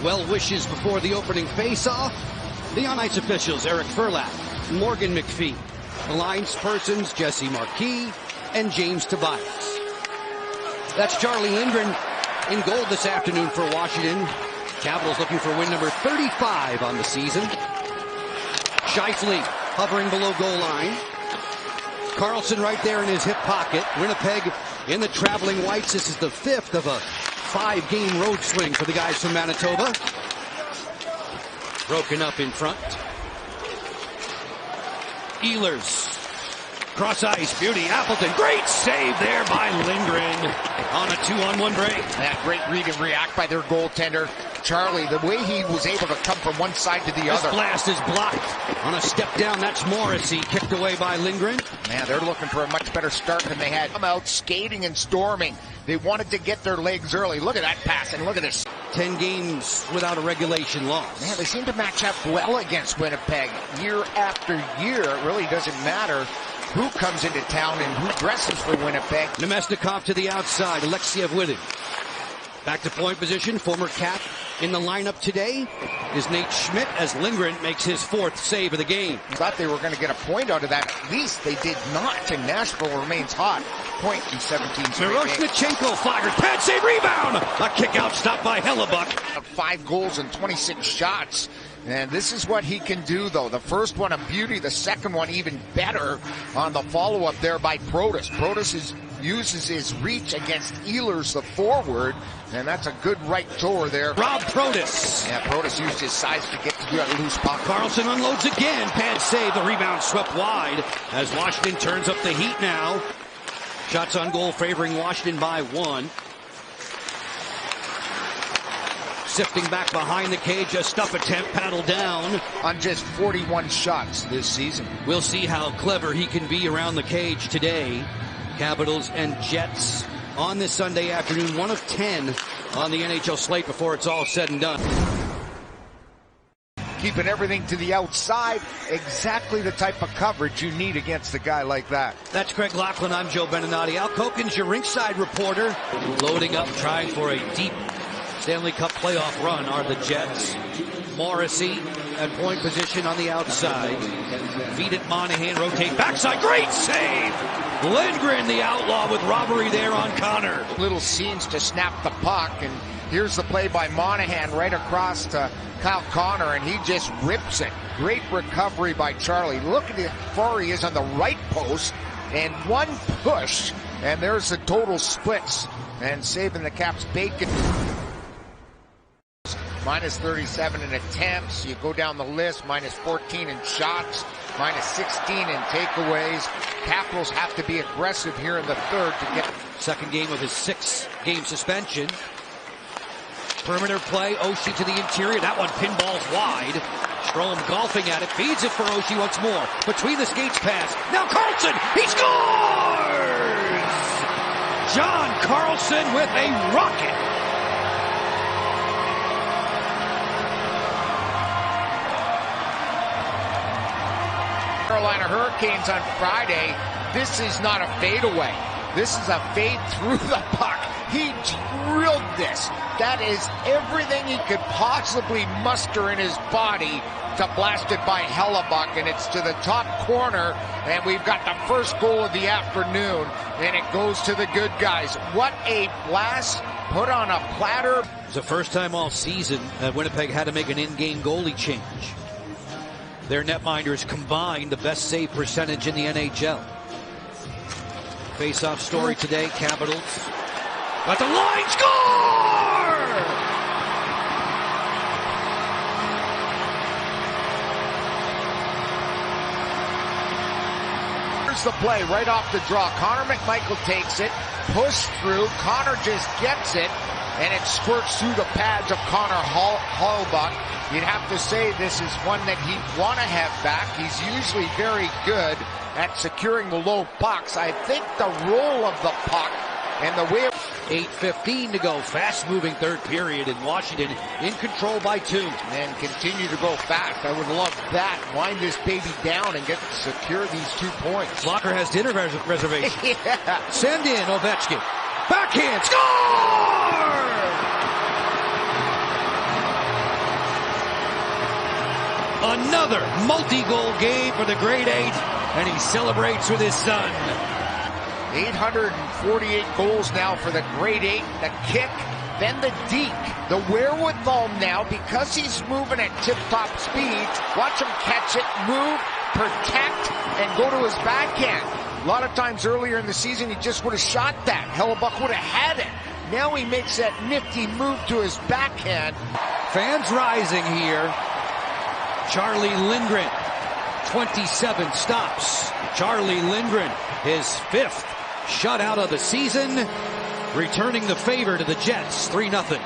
Well wishes before the opening face-off. The on-ice officials, Eric Furlack, Morgan McPhee. The lines persons, Jesse Marquis and James Tobias. That's Charlie Lindgren in goal this afternoon for Washington. Capitals looking for win number 35 on the season. Scheifele hovering below goal line. Carlson right there in his hip pocket. Winnipeg in the traveling whites. This is the fifth of a 5-game road swing for the guys from Manitoba. Broken up in front. Ehlers. Cross ice, Beauty, Appleton. Great save there by Lindgren on a 2-on-1 break. That great read and react by their goaltender. Charlie, the way he was able to come from one side to the other. This blast is blocked. On a step down, that's Morrissey, kicked away by Lindgren. Man, they're looking for a much better start than they had. Come out skating and storming. They wanted to get their legs early. Look at that pass, and look at this. 10 games without a regulation loss. Man, they seem to match up well against Winnipeg year after year. It really doesn't matter who comes into town and who dresses for Winnipeg. Nemesnikov to the outside, Alexiev with him. Back to point position, former Cap in the lineup today is Nate Schmidt as Lindgren makes his 4th save of the game. Thought they were going to get a point out of that. At least they did not, and Nashville remains hot. Point in 17 straight games. Miroshnichenko flagged, pad save, rebound! A kick out stop by Hellebuck. 5 goals and 26 shots. And this is what he can do, though. The first one a beauty, the second one even better on the follow-up there by Protas. Protas uses his reach against Ehlers, the forward, and that's a good right toer there. Rob Protas. Yeah, Protas used his size to get to that loose puck. Carlson unloads again. Pad save. The rebound swept wide as Washington turns up the heat now. Shots on goal favoring Washington by 1. Sifting back behind the cage, a stuff attempt, paddle down. On just 41 shots this season. We'll see how clever he can be around the cage today. Capitals and Jets on this Sunday afternoon, 1 of 10 on the NHL slate before it's all said and done. Keeping everything to the outside, exactly the type of coverage you need against a guy like that. That's Craig Laughlin, I'm Joe Beninati. Al Koken's your rinkside reporter. Loading up, trying for a deep Stanley Cup playoff run are the Jets. Morrissey at point position on the outside. Feed it, Monahan, rotate backside, great save! Lindgren, the outlaw, with robbery there on Connor. Little seams to snap the puck, and here's the play by Monahan right across to Kyle Connor, and he just rips it. Great recovery by Charlie. Look at how far he is on the right post, and one push, and there's the total splits, and saving the Caps bacon. Minus 37 in attempts. You go down the list, minus 14 in shots, minus 16 in takeaways. Capitals have to be aggressive here in the third to get. Second game of his 6-game suspension. Perimeter play, Oshie to the interior. That one pinballs wide. Strome golfing at it, feeds it for Oshie once more. Between the skates pass. Now Carlson, he scores! John Carlson with a rocket. Carolina Hurricanes on Friday. This is not a fadeaway. This is a fade through the puck. He drilled this. That is everything he could possibly muster in his body to blast it by Hellebuck, and it's to the top corner, and we've got the first goal of the afternoon, and it goes to the good guys. What a blast, put on a platter. It's the first time all season that Winnipeg had to make an in-game goalie change. Their netminders combined the best save percentage in the NHL. Face-off story today, Capitals. At the line, score! Here's the play right off the draw. Connor McMichael takes it, push through. Connor just gets it, and it squirts through the pads of Connor Hellebuyck. You'd have to say this is one that he'd want to have back. He's usually very good at securing the low pucks. I think the roll of the puck and the way... 8:15 to go. Fast-moving third period in Washington, in control by 2. And continue to go fast. I would love that. Wind this baby down and secure these 2 points. Locker has dinner reservation. Yeah. Send in Ovechkin. Backhand. Score! Another multi-goal game for the grade 8, and he celebrates with his son. 848 goals now for the grade 8, the kick, then the deke. The wherewithal now, because he's moving at tip-top speed, watch him catch it, move, protect, and go to his backhand. A lot of times earlier in the season, he just would have shot that. Hellebuck would have had it. Now he makes that nifty move to his backhand. Fans rising here. Charlie Lindgren, 27 stops. Charlie Lindgren, his 5th shutout of the season, returning the favor to the Jets, 3-0.